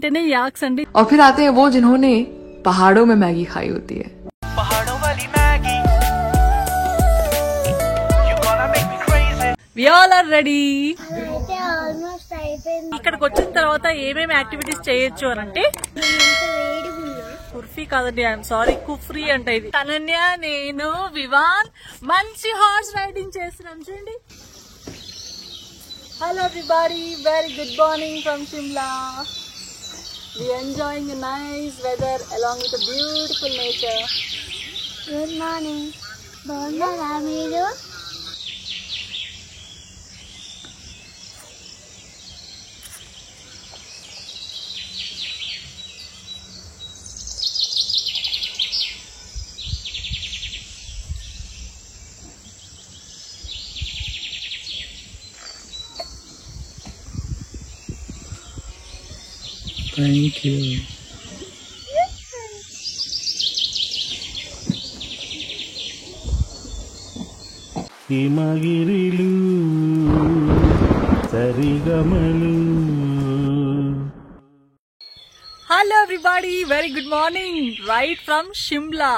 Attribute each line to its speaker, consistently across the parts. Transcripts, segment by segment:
Speaker 1: అంటేనే యాక్స్ అండి.
Speaker 2: और फिर आते हैं वो जिन्होंने पहाड़ों में मैगी खाई होती है.
Speaker 3: पहाड़ों वाली Maggi, you gonna make me crazy.
Speaker 1: We all are ready. ఇక్కడికి వచ్చిన తర్వాత ఏమేమి యాక్టివిటీస్ చేయొచ్చు అని అంటే, కుర్ఫీ కాదండి, ఐఎమ్ సారీ, కుఫ్రీ అంటే ఇది. తనన్య, నేను, వివాన్ మంచి హార్స్ రైడింగ్ చేస్తున్నాం చూడండి. Hello everybody, very good morning from Shimla. We are enjoying a nice weather along with a beautiful nature.
Speaker 4: Good morning. బాగున్నారా మీరు?
Speaker 3: Thank you. హిమగిరిలు సరిగమలు.
Speaker 1: Hello everybody, very good morning right from Shimla.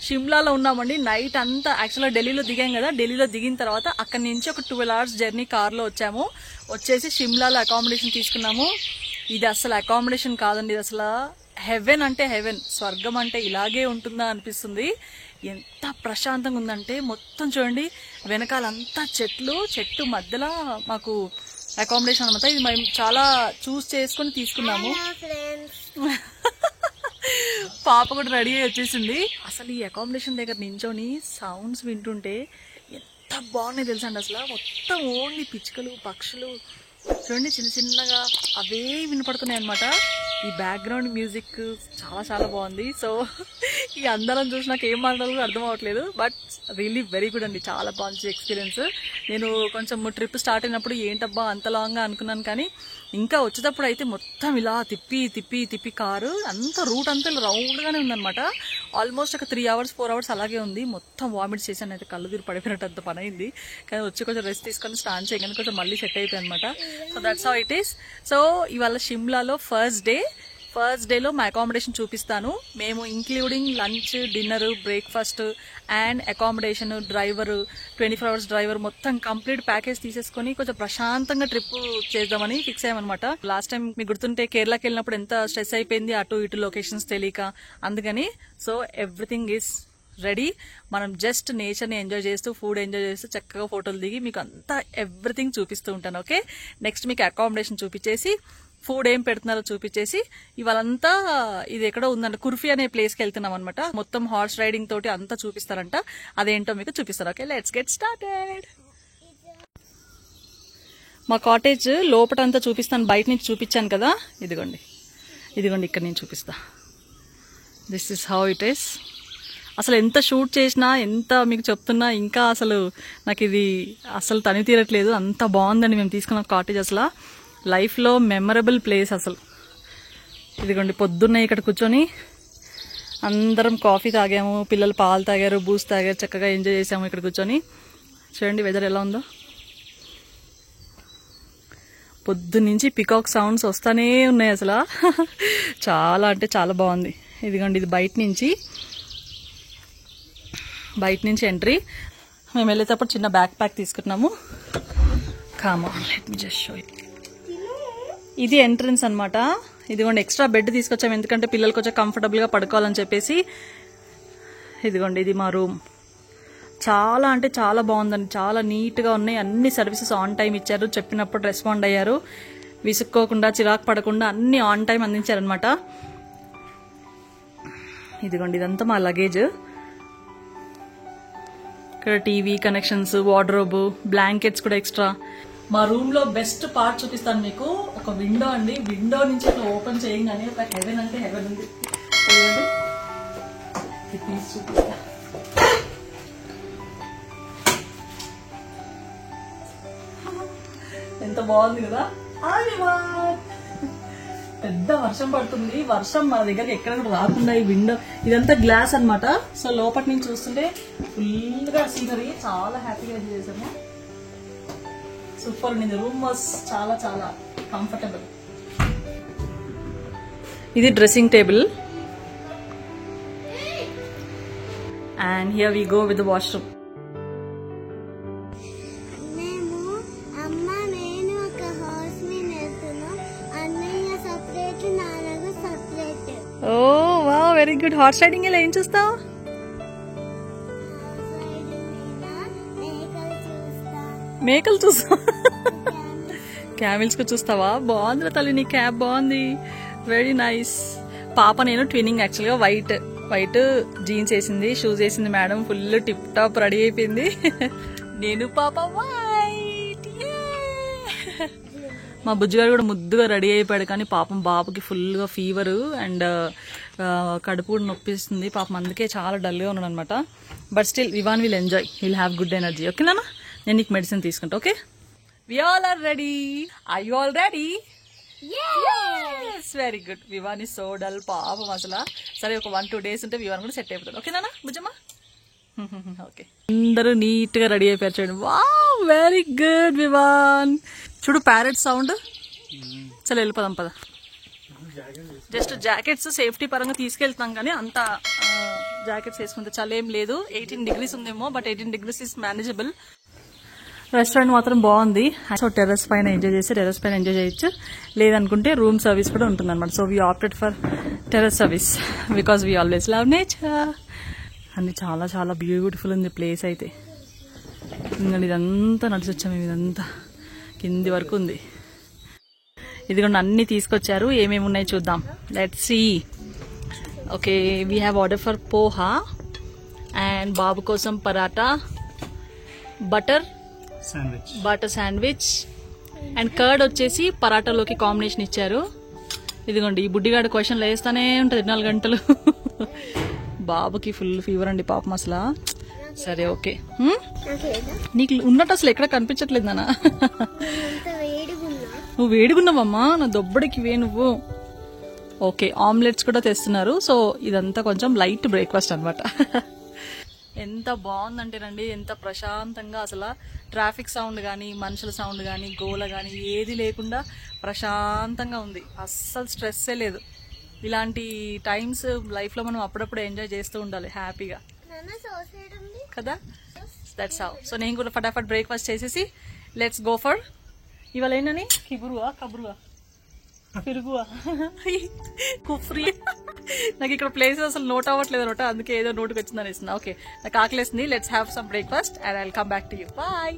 Speaker 1: షిమ్లాలో ఉన్నామండి. నైట్ అంతా యాక్చువల్గా ఢిల్లీలో దిగాం కదా, ఢిల్లీలో దిగిన తర్వాత అక్కడి నుంచి ఒక 12 hours జర్నీ కార్లో వచ్చాము. వచ్చేసి షిమ్లాలో అకామిడేషన్ తీసుకున్నాము. ఇది అసలు అకామిడేషన్ కాదండి, ఇది అసలు హెవెన్ అంటే హెవెన్, స్వర్గం అంటే ఇలాగే ఉంటుందా అనిపిస్తుంది. ఎంత ప్రశాంతంగా ఉందంటే మొత్తం చూడండి, వెనకాలంతా చెట్టు మధ్యలో మాకు అకామిడేషన్ అనమాట. ఇది మేము చాలా చూస్ చేసుకుని తీసుకున్నాము. పాప కూడా రెడీ అయ్యి వచ్చేసింది. అసలు ఈ అకామిడేషన్ దగ్గర నించొని సౌండ్స్ వింటుంటే ఎంత బాగున్నాయి తెలుసా అండి. అసలు మొత్తం ఓన్లీ పిచ్చుకలు, పక్షులు చూడండి, చిన్న చిన్నగా అవే వినపడుతున్నాయి అనమాట. ఈ బ్యాక్గ్రౌండ్ మ్యూజిక్ చాలా చాలా బాగుంది. సో ఈ అందరం చూసి నాకు ఏం మాట్లాడాలో అర్థం అవ్వట్లేదు, బట్ రియల్లీ వెరీ గుడ్ అండి, చాలా బాగుంది ఎక్స్పీరియన్స్. నేను కొంచెం ట్రిప్ స్టార్ట్ అయినప్పుడు ఏంటబ్బా అంత లాంగ్గా అనుకున్నాను, కానీ ఇంకా వచ్చేటప్పుడు అయితే మొత్తం ఇలా తిప్పి తిప్పి తిప్పి కారు అంత రూట్ అంతా ఇలా రౌండ్గానే ఉందనమాట. ఆల్మోస్ట్ ఒక 3 hours 4 hours అలాగే ఉంది. మొత్తం వామిట్ చేశాను, అయితే కళ్ళు తీరు పడిపోయినట్టు అంత పని అయింది. కానీ వచ్చి కొంచెం రెస్ట్ తీసుకొని స్నాన్ చేయగానే కొంచెం మళ్ళీ సెట్ అయిపోయి అనమాట. So that's how it is. So ఇవాళ షిమ్లాలో ఫస్ట్ డేలో మా అకామిడేషన్ చూపిస్తాను. మేము including lunch, dinner, breakfast and accommodation, driver, 24 hours driver, మొత్తం కంప్లీట్ ప్యాకేజ్ తీసేసుకొని కొంచెం ప్రశాంతంగా ట్రిప్ చేద్దామని ఫిక్స్ అయ్యామన్నమాట. లాస్ట్ టైం మీకు గుర్తుంటే కేరళకి వెళ్ళినప్పుడు ఎంత స్ట్రెస్ అయిపోయింది, అటు ఇటు లొకేషన్స్ తెలియక. అందుకని సో ఎవ్రీథింగ్ ఈస్ రెడీ. మనం జస్ట్ నేచర్ని ఎంజాయ్ చేస్తూ, ఫుడ్ ఎంజాయ్ చేస్తూ, చక్కగా ఫోటోలు దిగి మీకు అంతా ఎవ్రీథింగ్ చూపిస్తూ ఉంటాను. ఓకే, నెక్స్ట్ మీకు అకామిడేషన్ చూపించేసి, ఫుడ్ ఏం పెడుతున్నారో చూపించేసి, ఇవాళంతా ఇది ఎక్కడో ఉందంట, కుర్ఫీ అనే ప్లేస్కి వెళ్తున్నాం అనమాట. మొత్తం హార్స్ రైడింగ్ తోటి అంతా చూపిస్తారంట, అదేంటో మీకు చూపిస్తారు. Okay, let's get started. మా కాటేజ్ లోపటంతా చూపిస్తాను, బయట నుంచి చూపించాను కదా, ఇదిగోండి ఇక్కడ నేను చూపిస్తా. This is how it is. అసలు ఎంత షూట్ చేసినా, ఎంత మీకు చెప్తున్నా, ఇంకా అసలు నాకు ఇది అసలు తని తీరట్లేదు, అంత బాగుందండి మేము తీసుకున్న కాటేజ్. అసలు లైఫ్లో మెమరబుల్ ప్లేస్ అసలు. ఇదిగోండి పొద్దున్నే ఇక్కడ కూర్చొని అందరం కాఫీ తాగాము, పిల్లలు పాలు తాగారు, బూస్ట్ తాగారు, చక్కగా ఎంజాయ్ చేసాము ఇక్కడ కూర్చొని. చూడండి వెదర్ ఎలా ఉందో. పొద్దున్నుంచి పికాక్ సౌండ్స్ వస్తానే ఉన్నాయి అసలు, చాలా అంటే చాలా బాగుంది. ఇదిగోండి ఇది బయట నుంచి ఎంట్రీ. మేము వెళ్ళేటప్పుడు చిన్న బ్యాక్ ప్యాక్ తీసుకున్నాము. Come on, let me just show it. ఇది ఎంట్రన్స్ అనమాట. ఇదిగోండి ఎక్స్ట్రా బెడ్ తీసుకొచ్చాము, ఎందుకంటే పిల్లలు కొంచెం కంఫర్టబుల్గా పడుకోవాలని చెప్పేసి. ఇదిగోండి ఇది మా రూమ్. చాలా అంటే చాలా బాగుందండి, చాలా నీట్గా ఉన్నాయి. అన్ని సర్వీసెస్ ఆన్ టైం ఇచ్చారు, చెప్పినప్పుడు రెస్పాండ్ అయ్యారు, విసుక్కోకుండా చిరాకు పడకుండా అన్ని ఆన్ టైం అందించారనమాట. ఇదిగోండి ఇదంతా మా లగేజ్. ఇక్కడ టీవీ కనెక్షన్స్, వార్డ్రోబ్, బ్లాంకెట్స్ కూడా ఎక్స్ట్రా. మా రూమ్ లో బెస్ట్ పార్ట్ చూపిస్తాను మీకు. ఒక విండో అండి, విండో నుంచి ఇట్లా ఓపెన్ చేయగానే ఒక హెవెన్ అంటే హెవెన్ ఉంది. చూపిస్తా. ఎంత బాగుంది కదా. పెద్ద వర్షం పడుతుంది, వర్షం మా దగ్గరికి ఎక్కడ కూడా రాకుండా ఈ విండో ఇదంతా గ్లాస్ అనమాట. సో లోపటి నుంచి చూస్తుంటే ఫుల్ గా సీనరీ, చాలా హ్యాపీగా ఎంజాయ్ చేసాము. సూపర్ ఉంది. రూమ్ వాస్ చాలా చాలా కంఫర్టబుల్. ఇది dressing table. And here we go with the washroom.
Speaker 4: మేము అమ్మ నేను ఒక హౌస్ మీద వెళ్తున్నాం. అన్నయ్య సపరేట్, నాన్నకు సపరేట్.
Speaker 1: ఓ వా, వెరీ గుడ్. హార్స్ రైడింగ్ ఇలా ఏం చూస్తావు? మేకలు చూస్తావా? క్యామిల్స్ కు చూస్తావా? బాగుంది తల్లి, నీ క్యాప్ బాగుంది. Very nice. పాప నేను ట్విన్నింగ్ యాక్చువల్ గా. వైట్ జీన్స్ వేసింది, షూస్ వేసింది madam. Full tip top ready అయిపోయింది. నేను పాప వైట్. మా బుజ్జిగారు కూడా ముద్దుగా రెడీ అయిపోయాడు. కానీ పాపం బాబుకి ఫుల్ గా ఫీవర్ అండ్ కడుపు కూడా నొప్పిస్తుంది పాపం. అందుకే చాలా డల్ గా ఉన్నాడు అనమాట. But still Vivaan will enjoy, will have good energy. Okay నాన్న, నేను నీకు మెడిసిన్ తీసుకుంటా. Okay, we all are ready. Are you all ready? Very good. Vivaan is so dull పాపం అసలు. సరే, ఒక 1-2 days ఉంటే వివాన్ కూడా సెట్ అయిపోతాడు. ఓకే నాన్న, బుజ్జమ్మ? ఓకే, అందరూ నీట్ గా రెడీ అయిపోయారు చూడండి. Wow, very good Vivaan. చూడు ప్యారెట్ సౌండ్. చలో వెళ్ళిపోదాం పద. జస్ట్ జాకెట్స్ సేఫ్టీ పరంగా తీసుకెళ్తాం కానీ అంత జాకెట్స్ వేసుకుంటే చలేం లేదు. 18 degrees ఉందేమో, but 18 degrees is manageable. Restaurant మాత్రం బాగుంది. సో టెర్రస్ పైన ఎంజాయ్ చేసి టెర్రస్ పైన ఎంజాయ్ చేయొచ్చు. లేదనుకుంటే రూమ్ సర్వీస్ కూడా ఉంటుంది అనమాట. So we opted for terrace service because we always love nature. అన్ని చాలా చాలా బ్యూటిఫుల్ ఉంది ప్లేస్ అయితే. ఇంకా ఇదంతా నడిచి వచ్చాము. ఇదంతా కింది వరకు ఉంది. ఇదిగోండి అన్ని తీసుకొచ్చారు. ఏమేమి ఉన్నాయి చూద్దాం. Let's see. Okay, we have order for poha and బాబు కోసం paratha, butter sandwich and curd వచ్చేసి పరాటాలోకి కాంబినేషన్ ఇచ్చారు. ఇదిగోండి, ఈ బుడ్డిగాడు క్వశ్చన్లు వేస్తానే ఉంటుంది 4 గంటలు. బాబుకి ఫుల్ ఫీవర్ అండి పాపం అసలు. సరే ఓకే, నీకు ఉన్నట్టు అసలు ఎక్కడ కనిపించట్లేదు నాన్న. నువ్వు వేడిగున్నావమ్మా, నా దొబ్బడికి నువ్వు. ఓకే, ఆమ్లెట్స్ కూడా తెస్తున్నారు. సో ఇదంతా కొంచెం లైట్ బ్రేక్ఫాస్ట్ అనమాట. ఎంత బాగుందంటేనండి, ఎంత ప్రశాంతంగా అసలు. ట్రాఫిక్ సౌండ్ కానీ, మనుషుల సౌండ్ కానీ, గోల కానీ ఏది లేకుండా ప్రశాంతంగా ఉంది. అస్సలు స్ట్రెస్సే లేదు. ఇలాంటి టైమ్స్ లైఫ్ లో మనం అప్పుడప్పుడు ఎంజాయ్ చేస్తూ ఉండాలి హ్యాపీగా కదా. That's how. సో నేను కూడా ఫటాఫట్ బ్రేక్ఫాస్ట్ చేసేసి లెట్స్ గో ఫర్ ఇవాళ ఏంటని కబురువా పెరుగువా కుఫ్రీ. నాకు ఇక్కడ ప్లేసెస్ అసలు నోట్ అవ్వట్లేదు అనమాట. అందుకే ఏదో నోటుకు వచ్చిందని ఇస్తున్నా. ఓకే, నాకు ఆకలేస్తుంది. Let's have some breakfast and I will come back to you. Bye.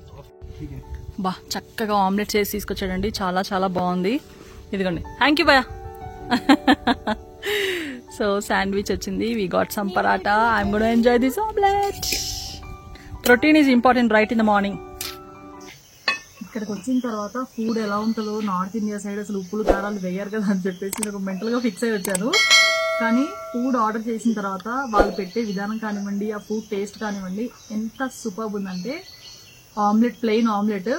Speaker 1: బా, చక్కగా ఆమ్లెట్ చేసి తీసుకొచ్చాడండి. చాలా చాలా బాగుంది. ఇదిగోండి, థ్యాంక్ యూ భయ్యా. సో శాండ్విచ్ వచ్చింది. We got some paratha. I'm gonna enjoy this omelette. Protein is important right in the morning. ఇక్కడికి వచ్చిన తర్వాత ఫుడ్ ఎలా ఉంటుందో, నార్త్ ఇండియా సైడ్ అసలు ఉప్పులు కారాలు వేయరు కదా అని చెప్పేసి నేను మెంటల్ గా ఫిక్స్ అయి వచ్చాను. కానీ ఫుడ్ ఆర్డర్ చేసిన తర్వాత వాళ్ళు పెట్టే విధానం కానివ్వండి, ఆ ఫుడ్ టేస్ట్ కానివ్వండి, ఎంత సూపర్బ్ ఉందంటే omelette, plain omelette,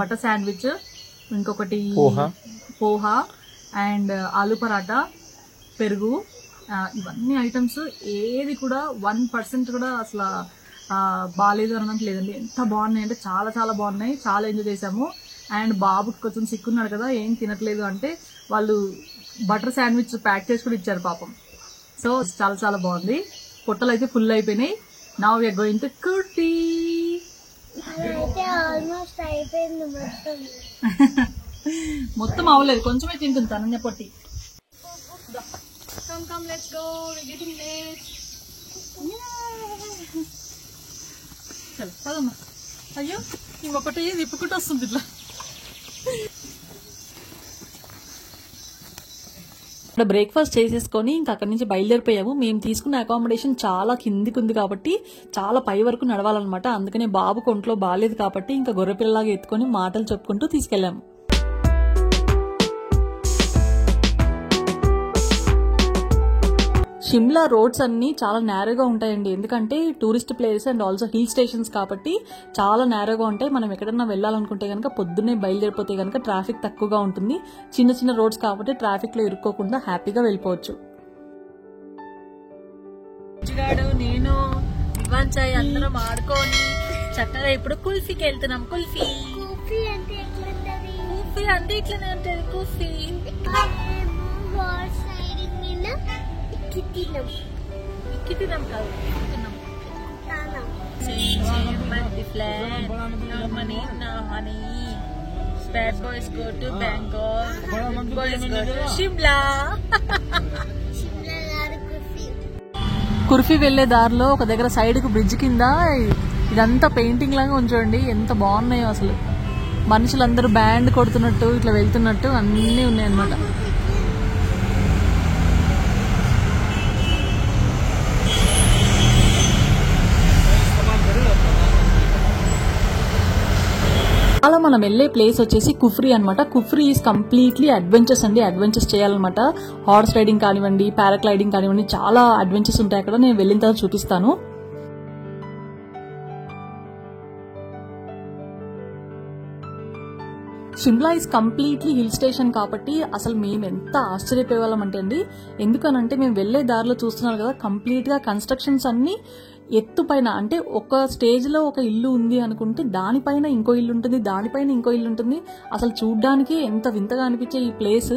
Speaker 1: butter sandwich, ఇంకొకటి పోహా అండ్ ఆలు పరాటా, పెరుగు, ఇవన్నీ ఐటమ్స్ ఏది కూడా 1% కూడా అసలు బాగాలేదు అనడానికి లేదండి. ఎంత బాగున్నాయి అంటే చాలా చాలా బాగున్నాయి. చాలా ఎంజాయ్ చేసాము. అండ్ బాబుకి కొంచెం సిక్కున్నాడు కదా, ఏం తినట్లేదు అంటే వాళ్ళు బటర్ శాండ్విచ్ ప్యాక్ చేసి కూడా ఇచ్చారు పాపం. సో చాలా చాలా బాగుంది. పొట్టలు అయితే ఫుల్ అయిపోయినాయి. Now we are going to కుర్తి. మొత్తం అవ్వలేదు, కొంచెమే తింటుంది తనన్య పొట్టి. Come, let's go. We're getting late. చల్ పదమ్మా. అయ్యో, ఇంకొకటి విప్పుకుంటూ వస్తుంది ఇట్లా. ఇక్కడ బ్రేక్ఫాస్ట్ చేసేసుకొని ఇంకా అక్కడి నుంచి బయలుదేరిపోయాము. మేము తీసుకున్న అకామిడేషన్ చాలా కిందికి ఉంది కాబట్టి చాలా పై వరకు నడవాలన్నమాట. అందుకనే బాబు ఒంట్లో బాగాలేదు కాబట్టి ఇంకా గొర్రెపిల్లలాగా ఎత్తుకొని మాటలు చెప్పుకుంటూ తీసుకెళ్లాము. షిమ్లా రోడ్స్ అన్ని చాలా నేరోగా ఉంటాయండి. ఎందుకంటే tourist place and also hill stations కాబట్టి చాలా నేరోగా ఉంటాయి. మనం ఎక్కడన్నా వెళ్ళాలనుకుంటే కనుక పొద్దున్నే బయలుదేరిపోతే కనుక ట్రాఫిక్ తక్కువగా ఉంటుంది. చిన్న చిన్న రోడ్స్ కాబట్టి ట్రాఫిక్ లో ఇరుక్కోకుండా హ్యాపీగా వెళ్ళిపోవచ్చు. నేను ఇవాంచాయి అందరం ఆడుకొని చక్కగా ఇప్పుడు కుల్ఫీకి వెళ్తున్నాం. కుల్ఫీ అంటే ఇట్లనే ఉంటుంది. కుల్ఫీ
Speaker 4: హార్స్ రైడింగ్ మీద
Speaker 1: తిన్నాం కాదు
Speaker 4: తానా
Speaker 1: Bad boys go to Bangkok, good boys go to Shimla.
Speaker 4: Shimla గారు
Speaker 1: కుర్ఫీ వెళ్లే దారిలో ఒక దగ్గర సైడ్ కు బ్రిడ్జ్ కింద ఇదంతా పెయింటింగ్ లాగా ఉంచండి, ఎంత బాగున్నాయో అసలు. మనుషులందరూ బ్యాండ్ కొడుతున్నట్టు ఇట్లా వెళ్తున్నట్టు అన్నీ ఉన్నాయి అన్నమాట. అలా మనం వెళ్లే ప్లేస్ వచ్చేసి కుఫ్రీ అనమాట. కుఫ్రీ ఈజ్ కంప్లీట్లీ అడ్వెంచర్స్ అండి. అడ్వెంచర్స్ చేయాలన్నమాట. హార్స్ రైడింగ్ కానివ్వండి, పారాగ్లైడింగ్ కానివ్వండి, చాలా అడ్వెంచర్స్ ఉంటాయి అక్కడ. నేను వెళ్ళిన తర్వాత చూపిస్తాను. Shimla is completely hill station కాబట్టి అసలు మేము ఎంత ఆశ్చర్యపోయేవాళ్ళం అంటే అండి, ఎందుకనంటే మేము వెళ్లే దారిలో చూస్తున్నారు కదా, కంప్లీట్ గా కన్స్ట్రక్షన్స్ అన్ని ఎత్తు పైన, అంటే ఒక స్టేజ్ లో ఒక ఇల్లు ఉంది అనుకుంటే దానిపైన ఇంకో ఇల్లు ఉంటుంది, దానిపైన ఇంకో ఇల్లు ఉంటుంది. అసలు చూడ్డానికి ఎంత వింతగా అనిపించే ఈ ప్లేస్.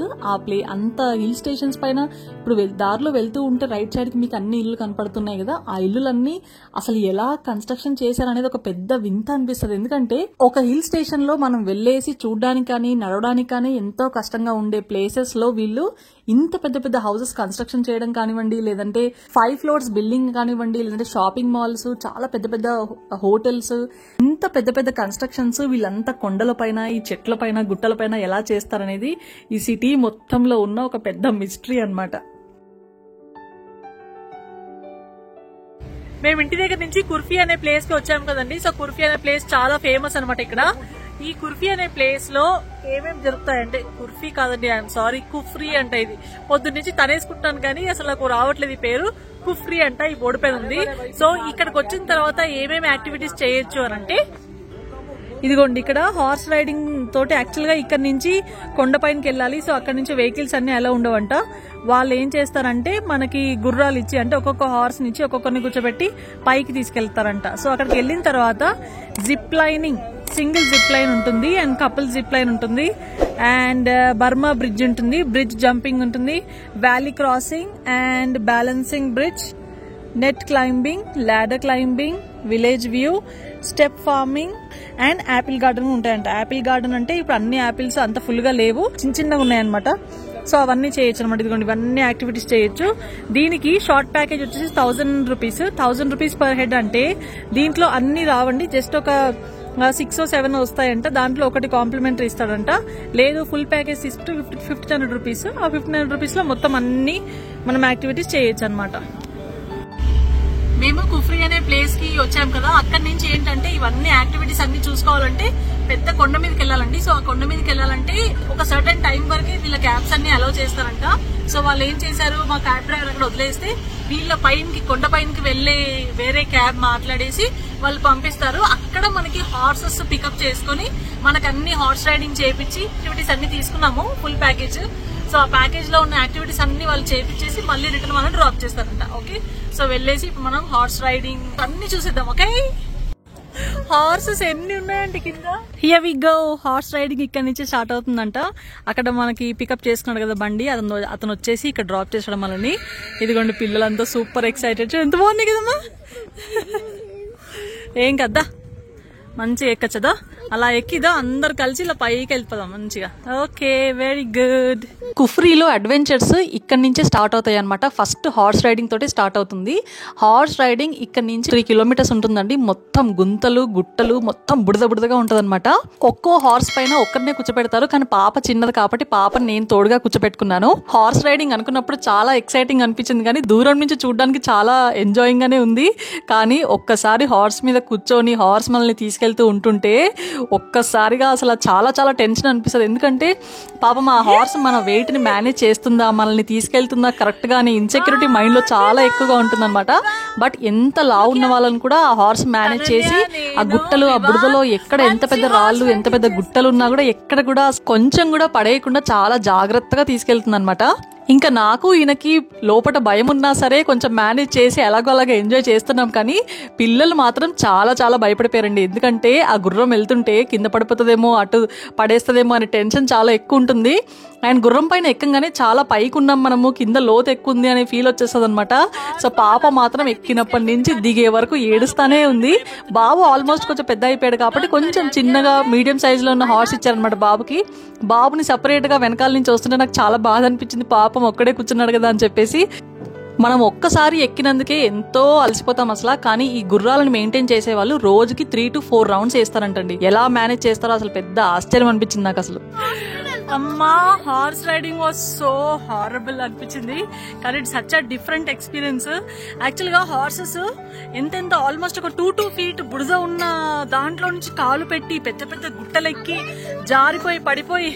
Speaker 1: అంత హిల్ స్టేషన్స్ పైన ఇప్పుడు దారిలో వెళ్తూ ఉంటే రైట్ సైడ్ కి మీకు అన్ని ఇల్లు కనపడుతున్నాయి కదా, ఆ ఇల్లులన్నీ అసలు ఎలా కన్స్ట్రక్షన్ చేశారనేది ఒక పెద్ద వింత అనిపిస్తుంది. ఎందుకంటే ఒక హిల్ స్టేషన్ లో మనం వెళ్లేసి చూడడానికి కానీ నడవడానికి కానీ ఎంతో కష్టంగా ఉండే ప్లేసెస్ లో వీళ్ళు ఇంత పెద్ద పెద్ద హౌసెస్ కన్స్ట్రక్షన్ చేయడం కానివ్వండి, లేదంటే 5 floors బిల్డింగ్ కానివ్వండి, లేదంటే షాపింగ్ మాల్స్, చాలా పెద్ద పెద్ద హోటల్స్, ఇంత పెద్ద పెద్ద కన్స్ట్రక్షన్స్ వీళ్ళంతా కొండల పైన, ఈ చెట్ల పైన, గుట్టల పైన ఎలా చేస్తారనేది ఈ సిటీ మొత్తంలో ఉన్న ఒక పెద్ద మిస్టరీ అన్నమాట. మేము ఇంటి దగ్గర నుంచి కుర్ఫీ అనే ప్లేస్ కి వచ్చాము కదండి. సో కుర్ఫీ అనే ప్లేస్ చాలా ఫేమస్ అనమాట. ఇక్కడ ఈ కుర్ఫీ అనే ప్లేస్ లో ఏమేమి జరుగుతాయంటే, కుర్ఫీ కాదండి, ఐఎమ్ సారీ, కుఫ్రీ అంట. ఇది పొద్దున్న నుంచి తనేసుకుంటాను కానీ అసలు నాకు రావట్లేదు ఈ పేరు. కుఫ్రీ అంట, ఈ బోర్డు పైన ఉంది. సో ఇక్కడికి వచ్చిన తర్వాత ఏమేమి యాక్టివిటీస్ చేయొచ్చు అని అంటే, ఇదిగోండి ఇక్కడ హార్స్ రైడింగ్ తోటి యాక్చువల్ గా ఇక్కడ నుంచి కొండపైనకి వెళ్ళాలి. సో అక్కడ నుంచి వెహికల్స్ అన్ని అలా ఉండవంట. వాళ్ళు ఏం చేస్తారంటే మనకి గుర్రాలు ఇచ్చి, అంటే ఒక్కొక్క హార్స్ నుంచి ఒక్కొక్కరిని కూర్చోబెట్టి పైకి తీసుకెళ్తారంట. సో అక్కడికి వెళ్ళిన తర్వాత zip lining, single zip line ఉంటుంది అండ్ కపుల్ జిప్ లైన్ ఉంటుంది అండ్ బర్మా బ్రిడ్జ్ ఉంటుంది, బ్రిడ్జ్ జంపింగ్ ఉంటుంది, valley crossing and balancing bridge, net climbing, ladder climbing, village view, step farming and Apple garden ఉంటాయంట. Apple garden అంటే ఇప్పుడు అన్ని apples అంత full గా లేవు, చిన్న చిన్నగా ఉన్నాయన్నమాట. సో అవన్నీ చేయొచ్చు అనమాట. ఇదిగోండి ఇవన్నీ యాక్టివిటీస్ చేయొచ్చు. దీనికి షార్ట్ ప్యాకేజ్ వచ్చేసి 1000 రూపీస్, 1000 రూపీస్ పర్ హెడ్. అంటే దీంట్లో అన్ని రావండి, జస్ట్ ఒక 6 or 7 వస్తాయంట. దాంట్లో ఒకటి కాంప్లిమెంటరీ ఇస్తాడంట. లేదు ఫుల్ ప్యాకేజ్ తీసుకుంటే 1500 రూపీస్. ఆ 1500 రూపీస్ లో మొత్తం అన్ని మనం యాక్టివిటీస్ చేయొచ్చు అనమాట. మేము కుఫ్రీ అనే ప్లేస్ కి వచ్చాం కదా, అక్కడి నుంచి ఏంటంటే ఇవన్నీ యాక్టివిటీస్ అన్ని చూసుకోవాలంటే పెద్ద కొండ మీదకి వెళ్ళాలండి. సో ఆ కొండ మీదకి వెళ్ళాలంటే ఒక సర్టెన్ టైం వరకు వీళ్ళ క్యాబ్స్ అన్ని అలౌ చేస్తారంట. సో వాళ్ళు ఏం చేశారు, మా క్యాబ్ డ్రైవర్ అక్కడ వదిలేస్తే వీళ్ళ పైనకి, కొండ పైనకి వెళ్లే వేరే క్యాబ్ మాట్లాడేసి వాళ్ళు పంపిస్తారు. అక్కడ మనకి హార్సెస్ పికప్ చేసుకుని మనకు అన్ని హార్స్ రైడింగ్ చేయించి యాక్టివిటీస్ అన్ని తీసుకున్నాము ఫుల్ ప్యాకేజ్. సో ఆ ప్యాకేజ్ లో ఉన్న యాక్టివిటీస్ అన్ని వాళ్ళు చేపించేసి మళ్ళీ రిటర్న్ మనం డ్రాప్ చేస్తారంట. ఓకే, సో వెళ్ళేసి ఇప్పుడు మనం హార్స్ రైడింగ్ అన్ని చూసేద్దాం. ఓకే, హార్సెస్ ఎన్ని ఉన్నాయంటే కింద. Here we go. Horse riding ఇక్కడ నుంచి స్టార్ట్ అవుతుందంట. అక్కడ మనకి పికప్ చేసుకున్నాడు కదా బండి, అతను వచ్చేసి ఇక్కడ డ్రాప్ చేసడం వల్లని. ఇదిగోండి పిల్లలంతా సూపర్ ఎక్సైటెడ్. ఎంత బాగుంది కదమ్మా. ఏం కదా, మంచిగా ఎక్కచ్చదా, అలా ఎక్కిదా అందరు కలిసి ఇలా పైకి వెళ్ళిపోదాం మంచిగా. Okay, very good. కుఫ్రీలో అడ్వెంచర్స్ ఇక్కడ నుంచే స్టార్ట్ అవుతాయి అనమాట. ఫస్ట్ హార్స్ రైడింగ్ తోటి స్టార్ట్ అవుతుంది. హార్స్ రైడింగ్ ఇక్కడ నుంచి 3 kilometers ఉంటుందండి. మొత్తం గుంతలు, గుట్టలు, మొత్తం బుడద బుడదగా ఉంటది అనమాట. ఒక్కో హార్స్ పైన ఒక్కరినే కూర్చోపెడతారు, కానీ పాప చిన్నది కాబట్టి పాపని నేను తోడుగా కూర్చోపెట్టుకున్నాను. హార్స్ రైడింగ్ అనుకున్నప్పుడు చాలా ఎక్సైటింగ్ అనిపించింది, కానీ దూరం నుంచి చూడడానికి చాలా ఎంజాయింగ్ గానే ఉంది. కానీ ఒక్కసారి హార్స్ మీద కూర్చొని హార్స్ మనల్ని తీసుకెళ్తూ ఉంటుంటే ఒక్కసారిగా అసలు చాలా చాలా టెన్షన్ అనిపిస్తుంది. ఎందుకంటే పాపం ఆ హార్స్ మన వెయిట్ ని మేనేజ్ చేస్తుందా, మనల్ని తీసుకెళ్తుందా కరెక్ట్ గా అనే ఇన్సెక్యూరిటీ మైండ్ లో చాలా ఎక్కువగా ఉంటుంది అనమాట. బట్ ఎంత లావు ఉన్న వాళ్ళని కూడా ఆ హార్స్ మేనేజ్ చేసి ఆ గుట్టలు, ఆ బురదలో ఎక్కడ ఎంత పెద్ద రాళ్ళు, ఎంత పెద్ద గుట్టలు ఉన్నా కూడా ఎక్కడ కూడా కొంచెం కూడా పడేయకుండా చాలా జాగ్రత్తగా తీసుకెళ్తుంది అనమాట. ఇంకా నాకు ఈయనకి లోపల భయం ఉన్నా సరే కొంచెం మేనేజ్ చేసి ఎలాగో అలాగా ఎంజాయ్ చేస్తున్నాం. కానీ పిల్లలు మాత్రం చాలా చాలా భయపడిపోయారండి. ఎందుకంటే ఆ గుర్రం వెళ్తుంటే కింద పడిపోతుందేమో, అటు పడేస్తుందేమో అనే టెన్షన్ చాలా ఎక్కువ ఉంటుంది. అండ్ గుర్రం పైన ఎక్కగానే చాలా పైకి ఉన్నాం మనము, కింద లోతు ఎక్కువ ఉంది అనే ఫీల్ వచ్చేస్తుంది అనమాట. సో పాప మాత్రం ఎక్కినప్పటి నుంచి దిగే వరకు ఏడుస్తానే ఉంది. బాబు ఆల్మోస్ట్ కొంచెం పెద్ద అయిపోయాడు కాబట్టి కొంచెం చిన్నగా మీడియం సైజులో ఉన్న హార్స్ ఇచ్చారనమాట బాబుకి. బాబుని సపరేట్గా వెనకాల నుంచి వస్తుంటే నాకు చాలా బాధ అనిపించింది, పాపం ఒక్కడే కూర్చున్నాడు కదా అని చెప్పేసి. మనం ఒక్కసారి ఎక్కినందుకే ఎంతో అలసిపోతాం అసలు. కానీ ఈ గుర్రాలను మెయింటైన్ చేసే వాళ్ళు రోజుకి 3 to 4 రౌండ్స్ వేస్తారంటండి. ఎలా మేనేజ్ చేస్తారో అసలు పెద్ద ఆశ్చర్యం అనిపించింది నాకు అసలు. అమ్మా, horse riding was so horrible అనిపించింది. కానీ it's such a different experience. Actual గా హార్సెస్ ఎంత ఆల్మోస్ట్ ఒక 2 feet బుడద ఉన్న దాంట్లో నుంచి కాలు పెట్టి పెద్ద పెద్ద గుట్టలెక్కి జారిపోయి పడిపోయి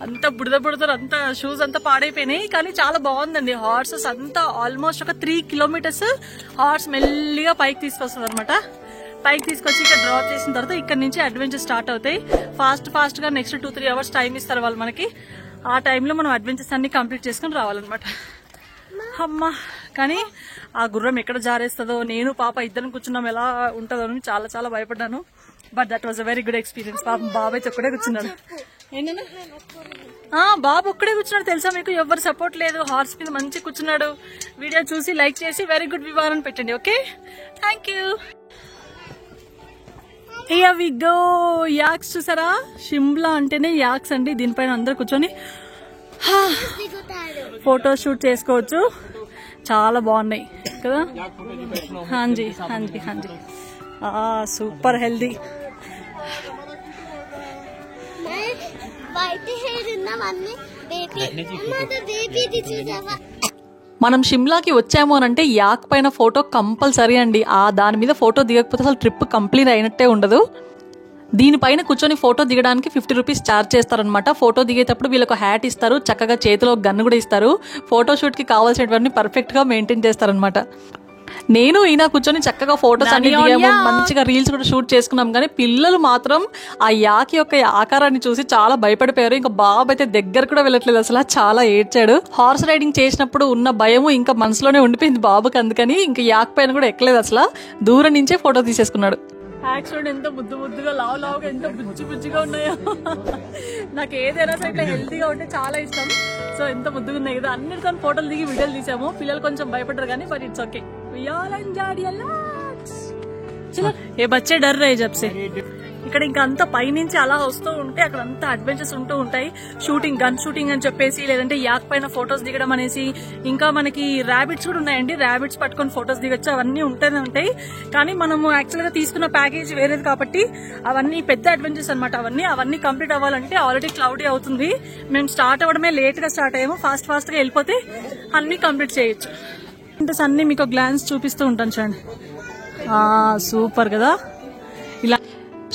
Speaker 1: అంత బుడద అంతా షూస్ అంతా పాడైపోయినాయి. కానీ చాలా బాగుందండి. హార్సెస్ అంతా ఆల్మోస్ట్ ఒక 3 kilometers హార్స్ మెల్లిగా పైకి తీసుకొస్తుంది అనమాట. పైకి తీసుకొచ్చి ఇక్కడ డ్రాప్ చేసిన తర్వాత ఇక్కడ నుంచి అడ్వెంచర్ స్టార్ట్ అవుతాయి. ఫాస్ట్ గా నెక్స్ట్ 2-3 hours టైం ఇస్తారు వాళ్ళు మనకి. ఆ టైంలో మనం అడ్వెంచర్స్ అన్ని కంప్లీట్ చేసుకుని రావాలన్నమాట. అమ్మా, కానీ ఆ గుర్రం ఎక్కడ జారేస్తుందో, నేను పాప ఇద్దరం కూర్చున్నాం ఎలా ఉంటుందో అని చాలా చాలా భయపడ్డాను. But that was a very good experience. పాపం బాబు అయితే ఒక్కడే కూర్చున్నాడు. బాబు ఒక్కడే కూర్చున్నాడు తెలుసా మీకు, ఎవరు సపోర్ట్ లేదు. హార్స్ మీద మంచి కూర్చున్నాడు. వీడియో చూసి లైక్ చేసి వెరీ గుడ్ వివర్ అని పెట్టండి. Okay, thank you. Here we go. Yaks చూసారా, షిమ్లా అంటేనే యాక్స్ అండి. దీనిపైన అందరు కూర్చొని ఫోటో షూట్ చేసుకోవచ్చు. చాలా బాగున్నాయి కదా. హాంజీ హాంజీ హాంజీ, సూపర్ హెల్దీ. మనం షిమ్లాకి వచ్చాము అని అంటే యాక్ పైన ఫోటో కంపల్సరీ అండి. దాని మీద ఫోటో దిగకపోతే అసలు ట్రిప్ కంప్లీట్ అయినట్టే ఉండదు. దీనిపైన కూర్చొని ఫోటో దిగడానికి 50 rupees ఛార్జ్ చేస్తారనమాట. ఫోటో దిగేటప్పుడు వీళ్ళకి హ్యాట్ ఇస్తారు, చక్కగా చేతిలో గన్ను కూడా ఇస్తారు. ఫోటోషూట్ కి కావాల్సినవన్నీ పర్ఫెక్ట్ గా మెయింటైన్ చేస్తారనమాట. నేను ఈయన కూర్చొని చక్కగా ఫోటోస్ అన్ని దిగాము, మంచిగా రీల్స్ కూడా షూట్ చేసుకున్నాం. కానీ పిల్లలు మాత్రం ఆ యాక్ యొక్క ఆకారాన్ని చూసి చాలా భయపడిపోయారు. ఇంకా బాబు అయితే దగ్గర కూడా వెళ్ళట్లేదు అసలు, చాలా ఏడ్చాడు. హార్స్ రైడింగ్ చేసినప్పుడు ఉన్న భయము ఇంకా మనసులోనే ఉండిపోయింది బాబుకి. అందుకని ఇంకా యాక్ పైన కూడా ఎక్కలేదు అసలు, దూరం నుంచే ఫోటో తీసేసుకున్నాడు. యాక్చువల్ ఎంత ముద్దుగా లావుగా ఎంత బుజ్జిగా ఉన్నాయో. నాకు ఏదైనా సరే హెల్తీగా ఉంటే చాలా ఇష్టం. సో ఎంత ముద్దుగా ఉన్నాయి కదా. అన్నిటితో ఫోటోలు దిగి వీడియోలు తీసాము. పిల్లలు కొంచెం భయపడ్డారు కానీ బట్ ఇట్స్ ఓకే. ఏ బచ్చే డర్ రే జబ్ సే. ఇక్కడ ఇంకా అంతా పైనుంచి అలా వస్తూ ఉంటే అక్కడ అంతా అడ్వెంచర్స్ ఉంటూ ఉంటాయి. షూటింగ్, గన్ షూటింగ్ అని చెప్పేసి, లేదంటే యాక్ పైన ఫొటోస్ దిగడం అనేసి. ఇంకా మనకి ర్యాబిట్స్ కూడా ఉన్నాయండి. ర్యాబిట్స్ పట్టుకొని ఫొటోస్ దిగొచ్చు. అవన్నీ ఉంటూనే ఉంటాయి. కానీ మనము యాక్చువల్ గా తీసుకున్న ప్యాకేజ్ వేరేది కాబట్టి అవన్నీ పెద్ద అడ్వెంచర్స్ అనమాట. అవన్నీ కంప్లీట్ అవ్వాలంటే ఆల్రెడీ క్లౌడీ అవుతుంది. మేము స్టార్ట్ అవ్వడమే లేట్ గా స్టార్ట్ అయ్యాము. ఫాస్ట్ గా వెళ్ళిపోతే అన్ని కంప్లీట్ చేయొచ్చు. అన్ని మీకు గ్లాన్స్ చూపిస్తూ ఉంటాను చూడండి. సూపర్ కదా. ఇలా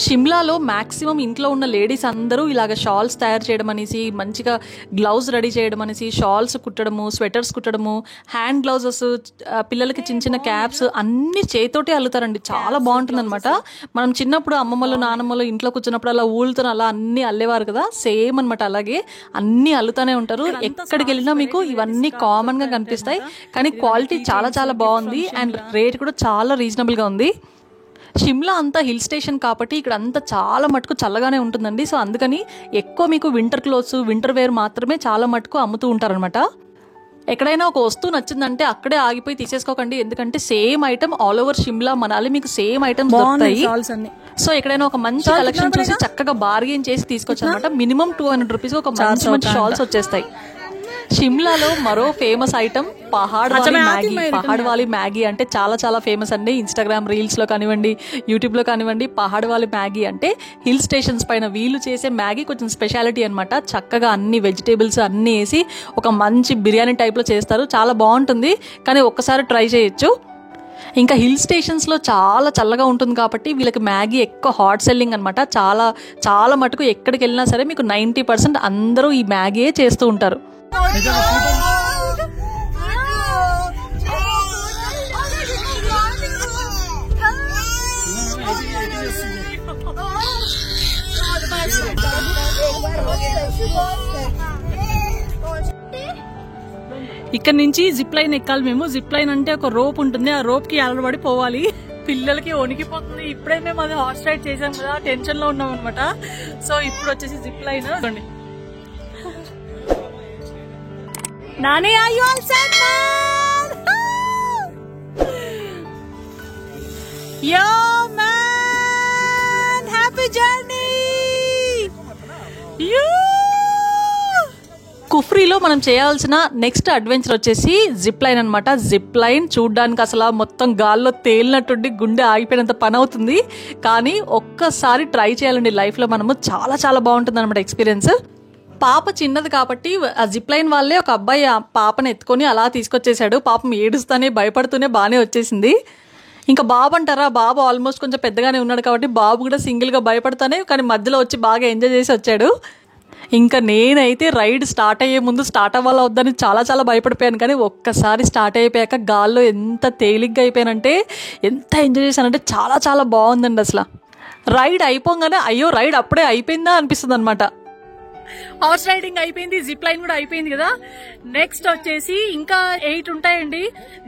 Speaker 1: షిమ్లాలో మాక్సిమం ఇంట్లో ఉన్న లేడీస్ అందరూ ఇలాగ షాల్స్ తయారు చేయడం అనేసి, మంచిగా గ్లౌజ్ రెడీ చేయడం అనేసి, షాల్స్ కుట్టడము, స్వెటర్స్ కుట్టడము, హ్యాండ్ గ్లౌజెస్, పిల్లలకి చిన్న క్యాప్స్ అన్ని చేతోటే అల్లుతారండి. చాలా బాగుంటుంది అనమాట. మనం చిన్నప్పుడు అమ్మమ్మలు నానమ్మలు ఇంట్లో కూర్చున్నప్పుడు అలా ఊళ్ళతో అలా అన్ని అల్లేవారు కదా, సేమ్ అనమాట. అలాగే అన్ని అల్లుతానే ఉంటారు. ఎక్కడికి వెళ్ళినా మీకు ఇవన్నీ కామన్ గా కనిపిస్తాయి. కానీ క్వాలిటీ చాలా చాలా బాగుంది. అండ్ రేట్ కూడా చాలా రీజనబుల్ గా ఉంది. షిమ్లా అంతా హిల్ స్టేషన్ కాబట్టి ఇక్కడ అంతా చాలా మటుకు చల్లగానే ఉంటుందండి. సో అందుకని ఎక్కువ మీకు వింటర్ క్లోత్స్, వింటర్ వేర్ మాత్రమే చాలా మటుకు అమ్ముతూ ఉంటారనమాట. ఎక్కడైనా ఒక వస్తువు నచ్చిందంటే అక్కడే ఆగిపోయి తీసేసుకోకండి. ఎందుకంటే same item all over Shimla Manali మీకు సేమ్ ఐటమ్స్ దొరుకుతాయి. సో ఎక్కడైనా ఒక మంచి కలెక్షన్ చూసి చక్కగా బార్గెన్ చేసి తీసుకొచ్చు అనమాట. మినిమం 200 rupees ఒక మంచి షాల్స్ వచ్చేస్తాయి. షిమ్లాలో మరో ఫేమస్ ఐటమ్ పహాడ్ వాలీ మ్యాగీ. పహాడ్ వాలీ మ్యాగీ అంటే చాలా చాలా ఫేమస్ అండి. ఇన్స్టాగ్రామ్ రీల్స్ లో కానివ్వండి, యూట్యూబ్ లో కానివ్వండి. పహాడ్ వాలీ మ్యాగీ అంటే హిల్ స్టేషన్స్ పైన వీళ్ళు చేసే మ్యాగీ కొంచెం స్పెషాలిటీ అనమాట. చక్కగా అన్ని వెజిటేబుల్స్ అన్ని వేసి ఒక మంచి బిర్యానీ టైప్ లో చేస్తారు. చాలా బాగుంటుంది. కానీ ఒక్కసారి ట్రై చేయొచ్చు. ఇంకా హిల్ స్టేషన్స్ లో చాలా చల్లగా ఉంటుంది కాబట్టి వీళ్ళకి మ్యాగీ ఎక్కువ హాట్ సెల్లింగ్ అనమాట. చాలా చాలా మటుకు ఎక్కడికి వెళ్ళినా సరే మీకు 90% అందరూ ఈ మ్యాగీయే చేస్తూ ఉంటారు. ఇక్కడ నుంచి జిప్ లైన్ ఎక్కాలి మేము. జిప్ లైన్ అంటే ఒక రోప్ ఉంటుంది, ఆ రోప్ కి అలవాడి పోవాలి. పిల్లలకి వణికిపోతుంది. ఇప్పుడే మేము అది హార్స్ రైడ్ చేసాం కదా, టెన్షన్ లో ఉన్నాం అనమాట. సో ఇప్పుడు వచ్చేసి zip line. Nani are you all set, man? Yo man, happy journey. కుఫ్రీలో మనం చేయాల్సిన నెక్స్ట్ అడ్వెంచర్ వచ్చేసి జిప్ లైన్ అనమాట. జిప్ లైన్ చూడడానికి అసలు మొత్తం గాల్లో తేలినట్టుండి గుండె ఆగిపోయినంత పని అవుతుంది, కానీ ఒక్కసారి ట్రై చేయాలండి లైఫ్లో మనము. చాలా చాలా బాగుంటుంది అనమాట ఎక్స్పీరియన్స్. పాప చిన్నది కాబట్టి ఆ జిప్ లైన్ వాళ్ళే ఒక అబ్బాయి ఆ పాపను ఎత్తుకొని అలా తీసుకొచ్చేసాడు. పాపం ఏడుస్తానే భయపడుతూనే బాగానే వచ్చేసింది. ఇంకా బాబు అంటారా, బాబు ఆల్మోస్ట్ కొంచెం పెద్దగానే ఉన్నాడు కాబట్టి బాబు కూడా సింగిల్గా భయపడతానే, కానీ మధ్యలో వచ్చి బాగా ఎంజాయ్ చేసి వచ్చాడు. ఇంకా నేనైతే రైడ్ స్టార్ట్ అయ్యే ముందు స్టార్ట్ అవ్వాలా వద్దని చాలా చాలా భయపడిపోయాను, కానీ ఒక్కసారి స్టార్ట్ అయిపోయాక గాల్లో ఎంత తేలిగ్గా అయిపోయానంటే, ఎంత ఎంజాయ్ చేశానంటే చాలా చాలా బాగుందండి. అసలు రైడ్ అయిపోగానే అయ్యో రైడ్ అప్పుడే అయిపోయిందా అనిపిస్తుంది అనమాట. హార్స్ రైడింగ్ అయిపోయింది, జిప్ లైన్ కూడా అయిపోయింది కదా. నెక్స్ట్ వచ్చేసి ఇంకా 8 ఉంటాయండి.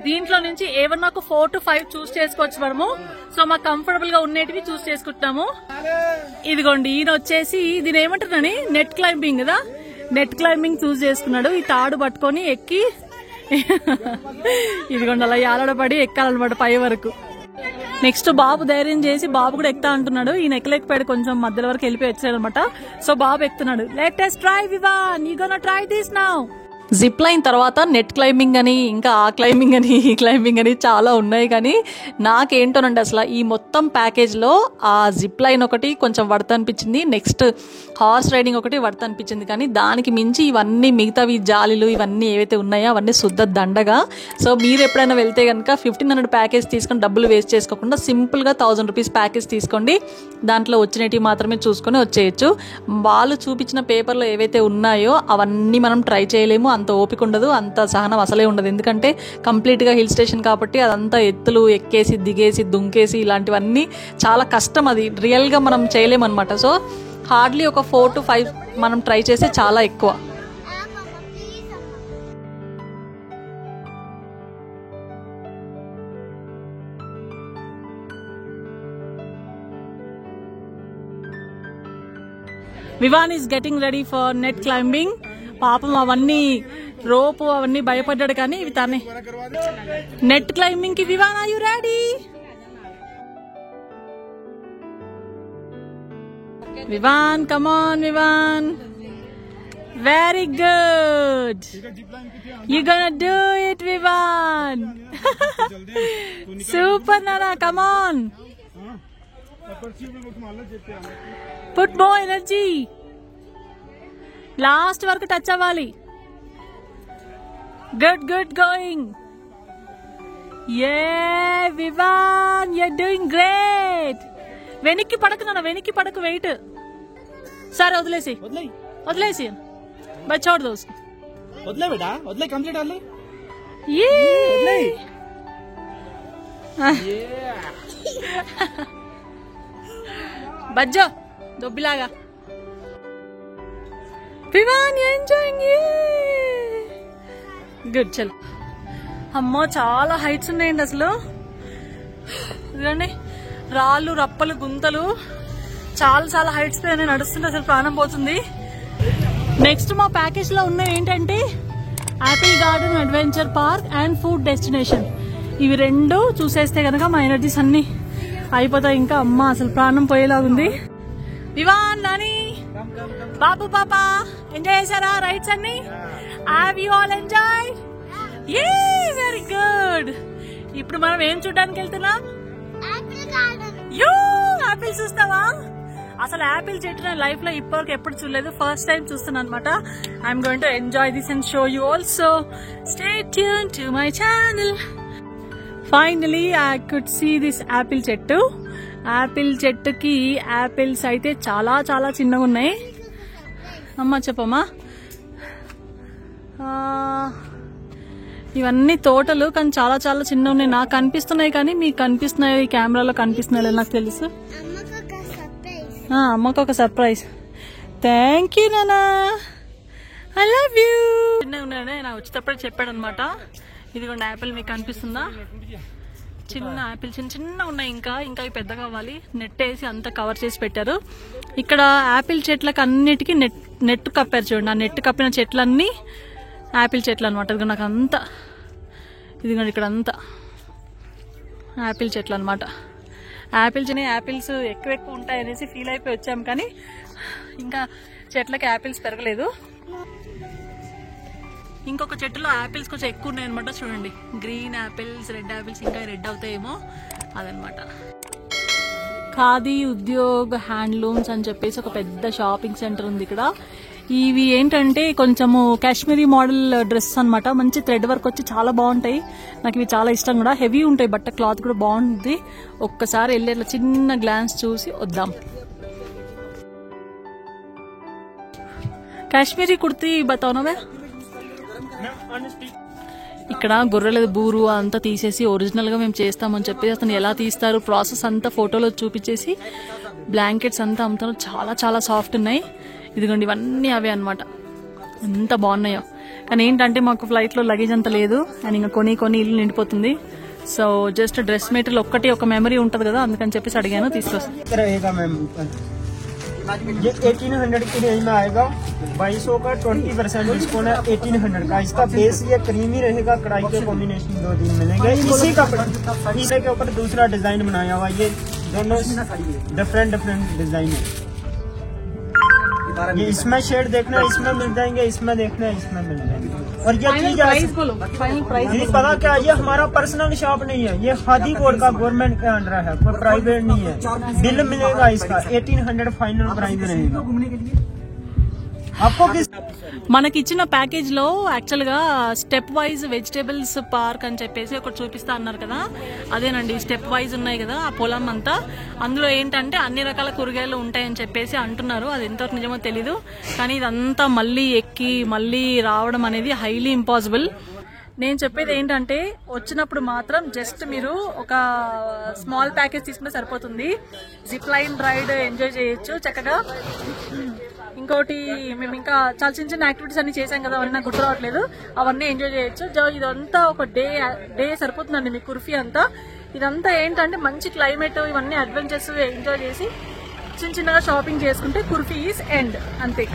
Speaker 1: దీంట్లో నుంచి ఏమన్నా ఒక 4 to 5 చూస్ చేసుకోవచ్చు మనము. సో మాకు కంఫర్టబుల్ గా ఉండేటివి చూస్ చేసుకుంటున్నాము. ఇదిగోండి ఈయన వచ్చేసి దీని ఏమంటారని నెట్ క్లైంబింగ్ కదా, నెట్ క్లైంబింగ్ చూస్ చేసుకున్నాడు. ఈ తాడు పట్టుకొని ఎక్కి ఇదిగోండి అలా యాలడపడి ఎక్కాలన్నమాట పై వరకు. నెక్స్ట్ బాబు ధైర్యం చేసి బాబు కూడా ఎక్కుతా అంటున్నాడు. ఈయన ఎక్కలేకపోయాడు, కొంచెం మధ్యలో వరకు వెళ్ళిపోయి వచ్చాడు అనమాట. సో బాబు ఎక్కుతున్నాడు. Let us try Vivan, you gonna try this now. Zip line తర్వాత నెట్ క్లైంబింగ్ అని, ఇంకా ఆ క్లైంబింగ్ అని, ఈ క్లైంబింగ్ అని చాలా ఉన్నాయి, కానీ నాకేంటోనండి అసలు ఈ మొత్తం ప్యాకేజ్లో ఆ జిప్ లైన్ ఒకటి కొంచెం వర్త్ అనిపించింది, నెక్స్ట్ హార్స్ రైడింగ్ ఒకటి వర్త్ అనిపించింది. కానీ దానికి మించి ఇవన్నీ మిగతావి జాలీలు ఇవన్నీ ఏవైతే ఉన్నాయో అవన్నీ శుద్ధ దండగా. సో మీరు ఎప్పుడైనా వెళ్తే కనుక 1500 ప్యాకేజ్ తీసుకొని డబ్బులు వేస్ట్ చేసుకోకుండా సింపుల్గా 1000 రూపీస్ ప్యాకేజ్ తీసుకోండి. దాంట్లో వచ్చినవి మాత్రమే చూసుకొని వచ్చేయచ్చు. వాళ్ళు చూపించిన పేపర్లో ఏవైతే ఉన్నాయో అవన్నీ మనం ట్రై చేయలేము, అంత ఓపిక ఉండదు, అంత సహనం అసలే ఉండదు. ఎందుకంటే కంప్లీట్గా హిల్ స్టేషన్ కాబట్టి అదంతా ఎత్తులు ఎక్కేసి దిగేసి దుంకేసి ఇలాంటివన్నీ చాలా కష్టం, అది రియల్గా మనం చేయలేమన్నమాట. సో హార్డ్లీ ఒక 4 to 5 మనం ట్రై చేస్తే చాలా ఎక్కువ. Vivan is getting ready for net climbing. పాపం అవన్నీ రోపు అవన్నీ భయపడ్డాడు, కానీ ఇవి తనే నెట్ క్లైంబింగ్ కి. Vivan are you ready? Vivan come on Vivan, very good, you gonna do it Vivan. Super నానా, come on, put more energy, last వరకు టచ్ అవ్వాలి. Good good going. యే Vivan, you are doing great. వెనక్కి పడకు నాన్న, వెనక్కి పడకు, వెయిట్. సరే వదిలేసి వదిలేసి బస్ छोड़ दो उसको.
Speaker 3: వదిలే బేటా, వదిలే, కంప్లీట్ అవ్వాలి.
Speaker 1: బజ్జో దొబ్బిలాగా. Vivan you enjoying it. Good, చలో. అమ్మో చాలా హైట్స్ ఉన్నాయండి అసలు. ఇదిగోండి రాళ్ళు రప్పలు గుంతలు, చాలా చాలా హైట్స్ పై నడుస్తుంటే అసలు ప్రాణం పోతుంది. నెక్స్ట్ మా ప్యాకేజ్ లో ఉన్నవి ఏంటంటే Apple garden adventure park and food destination. ఇవి రెండు చూసేస్తే కనుక మా ఎనర్జీస్ అన్ని అయిపోతాయి. ఇంకా అమ్మ అసలు ప్రాణం పోయేలాగుంది. వివాన్, నాని, బాబు, పాప ఎంజాయ్ చేశారా రైడ్స్ అన్ని? Have you all enjoyed? యే, వెరీ గుడ్. ఇప్పుడు మనం ఏం చూడడానికి వెళ్తున్నాం? యూ, యాపిల్ చూస్తావా? అసలు యాపిల్ చెట్టు నేను లైఫ్ లో ఇప్పటివరకు ఎప్పుడు చూడలేదు, ఫస్ట్ టైం చూస్తున్నాను అనమాట. I'm going to enjoy this and show you also. Stay tune to my channel. Finally I could see this apple చెట్టు. యాపిల్ చెట్టుకి యాపిల్స్ అయితే చాలా చాలా చిన్నగా ఉన్నాయి. అమ్మా చెప్పమ్మా. ఇవన్నీ తోటలు, కానీ చాలా చాలా చిన్న ఉన్నాయి. నాకు కనిపిస్తున్నాయి, కానీ మీకు కనిపిస్తున్నాయి కెమెరాలో కనిపిస్తున్నాయి నాకు తెలుసు. అమ్మకు ఒక సర్ప్రైజ్. థ్యాంక్ యూ నానా, ఐ లవ్ యూ. చిన్నగా ఉన్నాడే నా వచ్చేటప్పుడు చెప్పాడు అనమాట. ఇదిగోండి యాపిల్ మీకు కనిపిస్తుందా, చిన్న యాపిల్ చిన్న చిన్న ఉన్నాయి, ఇంకా ఇవి పెద్ద కావాలి. నెట్ వేసి అంతా కవర్ చేసి పెట్టారు. ఇక్కడ యాపిల్ చెట్లకు అన్నిటికీ నెట్ కప్పారు చూడండి. ఆ నెట్ కప్పిన చెట్లన్నీ యాపిల్ చెట్లు అనమాట. ఇదిగో నాకు అంతా ఇదిగోండి ఇక్కడ అంతా యాపిల్ చెట్లు అనమాట. యాపిల్స్ ఎక్కువ ఉంటాయి అనేసి ఫీల్ అయిపోయి వచ్చాం, కానీ ఇంకా చెట్లకి యాపిల్స్ పెరగలేదు. ఇంకొక చెట్టులో యాపిల్స్ కొంచెం ఎక్కువ ఉన్నాయి అనమాట. చూడండి గ్రీన్ యాపిల్స్, రెడ్ యాపిల్స్, ఇంకా రెడ్ అవుతాయేమో అదనమాట. ఖాదీ ఉద్యోగ్ హ్యాండ్లూమ్స్ అని చెప్పేసి ఒక పెద్ద షాపింగ్ సెంటర్ ఉంది ఇక్కడ. ఇవి ఏంటంటే కొంచెము కాశ్మీరీ మోడల్ డ్రెస్ అనమాట. మంచి థ్రెడ్ వర్క్ వచ్చి చాలా బాగుంటాయి. నాకు ఇవి చాలా ఇష్టం కూడా. హెవీ ఉంటాయి, బట్ట క్లాత్ కూడా బాగుంటుంది. ఒక్కసారి వెళ్ళి అట్లా చిన్న గ్లాన్స్ చూసి వద్దాం. కాశ్మీరీ కుర్తీ బతావునా? ఇక్కడ గొర్రెల బూరు అంతా తీసేసి ఒరిజినల్ గా మేము చేస్తామని చెప్పేసి అతను ఎలా తీస్తారు ప్రాసెస్ అంతా ఫోటోలో చూపించేసి బ్లాంకెట్స్ అంతా అమ్ముతారు. చాలా చాలా సాఫ్ట్ ఉన్నాయి. ఇదిగోండి ఇవన్నీ అవే అనమాట. ఎంత బాగున్నాయో. కానీ ఏంటంటే మాకు ఫ్లైట్ లో లగేజ్ అంత లేదు, అండ్ ఇంకా కొని ఇల్లు నిండిపోతుంది. సో జస్ట్ డ్రెస్ మెటీరియల్ ఒక్కటి ఒక మెమరీ ఉంటది కదా, అందుకని చెప్పేసి అడిగాను, తీసుకొస్తాను.
Speaker 5: ये 1800 की रेंज में आएगा. 2200 का 20% डिस्काउंट है 1800 का. इसका बेस ये क्रीमी रहेगा. कढ़ाई के कॉम्बिनेशन 2-3 मिलेंगे. इसी के ऊपर दूसरा डिजाइन बनाया हुआ. ये दोनों डिफरेंट डिजाइन है. ये इसमें शेड देखना है, इसमें मिल जाएंगे, इसमें देखना है, इसमें मिल जाएंगे. और ये चीज ये पता क्या, ये हमारा पर्सनल शॉप नहीं है. ये खादी कोड का गवर्नमेंट के अंडर है, कोई प्राइवेट नहीं है. बिल मिलेगा इसका 1800 फाइनल प्राइस रहेगा. आपको किस
Speaker 1: మనకి ఇచ్చిన ప్యాకేజ్ లో యాక్చువల్ గా స్టెప్ వైజ్ వెజిటేబుల్స్ పార్క్ అని చెప్పేసి ఒకటి చూపిస్తా అన్నారు కదా, అదేనండి. స్టెప్ వైజ్ ఉన్నాయి కదా ఆ పొలం అంతా. అందులో ఏంటంటే అన్ని రకాల కూరగాయలు ఉంటాయని చెప్పేసి అంటున్నారు. అది ఎంతవరకు నిజమో తెలీదు, కానీ ఇదంతా మళ్ళీ ఎక్కి మళ్ళీ రావడం అనేది హైలీ ఇంపాసిబుల్. నేను చెప్పేది ఏంటంటే వచ్చినప్పుడు మాత్రం జస్ట్ మీరు ఒక స్మాల్ ప్యాకేజ్ తీసుకుంటే సరిపోతుంది. జిప్ లైన్ రైడ్ ఎంజాయ్ చేయొచ్చు చక్కగా. ఇంకోటి మేము ఇంకా చాలా చిన్న చిన్న యాక్టివిటీస్ అన్ని చేసాం కదా, అవన్నీ నాకు గుర్తు రావట్లేదు. అవన్నీ ఎంజాయ్ చేయొచ్చు. ఇదంతా ఒక డే సరిపోతుందండి మీ కుర్ఫీ అంతా. ఇదంతా ఏంటంటే మంచి క్లైమేట్, ఇవన్నీ అడ్వెంచర్స్ ఎంజాయ్ చేసి చిన్నగా షాపింగ్ చేసుకుంటే కుర్ఫీ ఈజ్ ఎండ్ అంతే.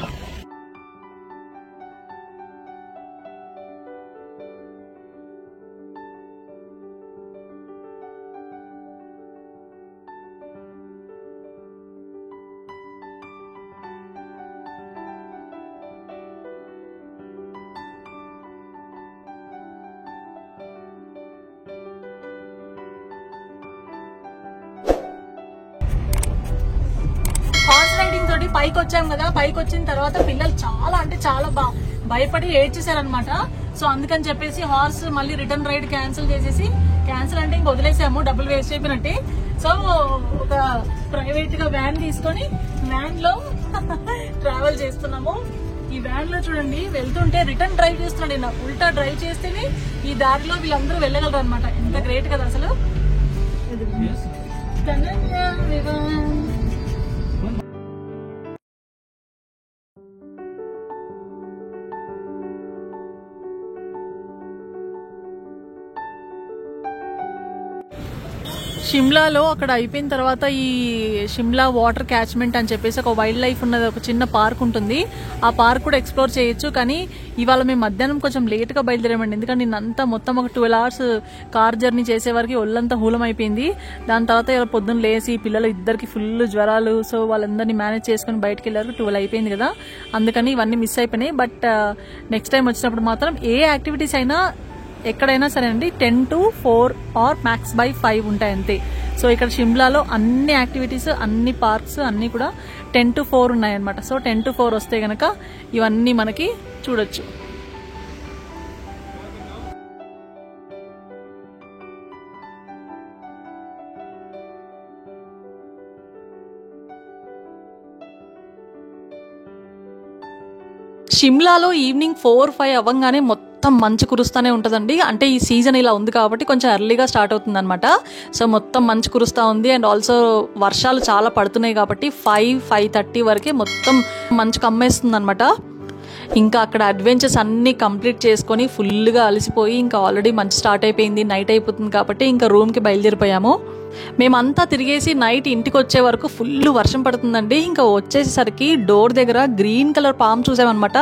Speaker 1: హార్స్ రైడింగ్ తోటి పైకి వచ్చాం కదా. పైకి వచ్చిన తర్వాత పిల్లలు చాలా అంటే చాలా భయపడి ఏడ్చేసారనమాట. సో అందుకని చెప్పేసి హార్స్ మళ్ళీ రిటర్న్ రైడ్ క్యాన్సిల్ చేసేసి, క్యాన్సిల్ అంటే ఇంక వదిలేసాము, డబ్బులు వేస్ట్ అయిపోయినట్టే. సో ఒక ప్రైవేట్ గా వ్యాన్ తీసుకొని వ్యాన్ లో ట్రావెల్ చేస్తున్నాము. ఈ వ్యాన్ లో చూడండి వెళ్తుంటే రిటర్న్ డ్రైవ్ చేస్తున్నాడు. నాకు ఉల్టా డ్రైవ్ చేస్తేనే ఈ దారిలో వీళ్ళందరూ వెళ్ళగలరు అనమాట. ఎంత గ్రేట్ కదా అసలు. షిమ్లాలో అక్కడ అయిపోయిన తర్వాత ఈ షిమ్లా వాటర్ క్యాచ్మెంట్ అని చెప్పేసి ఒక వైల్డ్ లైఫ్ ఉన్నది, ఒక చిన్న పార్క్ ఉంటుంది. ఆ పార్క్ కూడా ఎక్స్ప్లోర్ చేయొచ్చు. కానీ ఇవాళ మేము మధ్యాహ్నం కొంచెం లేట్ గా బయలుదేరామండి. ఎందుకంటే నిన్నంతా మొత్తం ఒక 12 hours కార్ జర్నీ చేసే వరకు ఒళ్ళంతా హూలం అయిపోయింది. దాని తర్వాత ఇలా పొద్దున్న లేసి పిల్లలు ఇద్దరికి ఫుల్ జ్వరాలు. సో వాళ్ళందరినీ మేనేజ్ చేసుకుని బయటకు వెళ్ళారు. 12 అయిపోయింది కదా, అందుకని ఇవన్నీ మిస్ అయిపోయినాయి. బట్ నెక్స్ట్ టైం వచ్చినప్పుడు మాత్రం ఏ యాక్టివిటీస్ అయినా ఎక్కడైనా సరే అండి 10 to 4 ఆర్ మ్యాక్స్ బై 5 ఉంటాయి అంతే. సో ఇక్కడ షిమ్లాలో అన్ని యాక్టివిటీస్, అన్ని పార్క్స్ అన్ని కూడా 10 to 4 ఉన్నాయన్నమాట. సో 10 to 4 వస్తే గనక ఇవన్నీ మనకి చూడొచ్చు. షిమ్లాలో ఈవినింగ్ 4-5 అవ్వగానే మొత్తం మొత్తం మంచు కురుస్తూనే ఉంటుందండి. అంటే ఈ సీజన్ ఇలా ఉంది కాబట్టి కొంచెం ఎర్లీగా స్టార్ట్ అవుతుంది అనమాట. సో మొత్తం మంచు కురుస్తూ ఉంది. అండ్ ఆల్సో వర్షాలు చాలా పడుతున్నాయి కాబట్టి 5-5:30 వరకే మొత్తం మంచు కమ్మేస్తుంది అనమాట. ఇంకా అక్కడ అడ్వెంచర్స్ అన్నీ కంప్లీట్ చేసుకొని ఫుల్గా అలసిపోయి ఇంకా ఆల్రెడీ మంచు స్టార్ట్ అయిపోయింది, నైట్ అయిపోతుంది కాబట్టి ఇంకా రూమ్కి బయలుదేరిపోయాము. మేమంతా తిరిగేసి నైట్ ఇంటికి వచ్చే వరకు ఫుల్ వర్షం పడుతుందండి. ఇంకా వచ్చేసరికి డోర్ దగ్గర గ్రీన్ కలర్ పాము చూసామన్నమాట.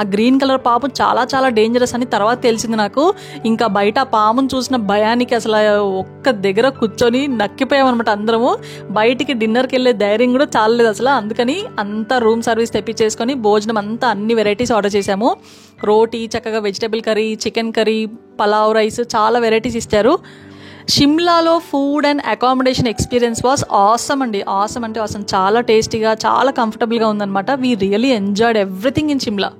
Speaker 1: ఆ గ్రీన్ కలర్ పాము చాలా చాలా డేంజరస్ అని తర్వాత తెలిసింది నాకు. ఇంకా బయట ఆ పామును చూసిన భయానికి అసలు ఒక్క దగ్గర కూర్చొని నక్కిపోయామన్నమాట అందరము. బయటికి డిన్నర్కి వెళ్ళే ధైర్యం కూడా చాలలేదు అసలు. అందుకని అంతా రూమ్ సర్వీస్ తెప్పించేసుకొని భోజనం అంతా అన్ని వెరైటీస్ ఆర్డర్ చేసాము. రోటీ, చక్కగా vegetable curry, chicken curry, pulao rice, చాలా వెరైటీస్ ఇచ్చారు. షిమ్లాలో food and accommodation experience was awesome అండి. ఆసమ్ అంటే ఆసమ్, చాలా టేస్టీగా, చాలా కంఫర్టబుల్గా ఉందన్నమాట. We really enjoyed everything in Shimla.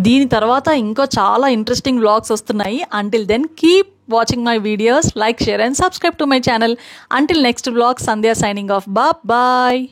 Speaker 1: దీని తర్వాత ఇంకో చాలా ఇంట్రెస్టింగ్ వ్లాగ్స్ వస్తున్నాయి. Until then keep watching my videos, like, share and subscribe to my channel. Until next vlog, Sandhya signing off. Bye.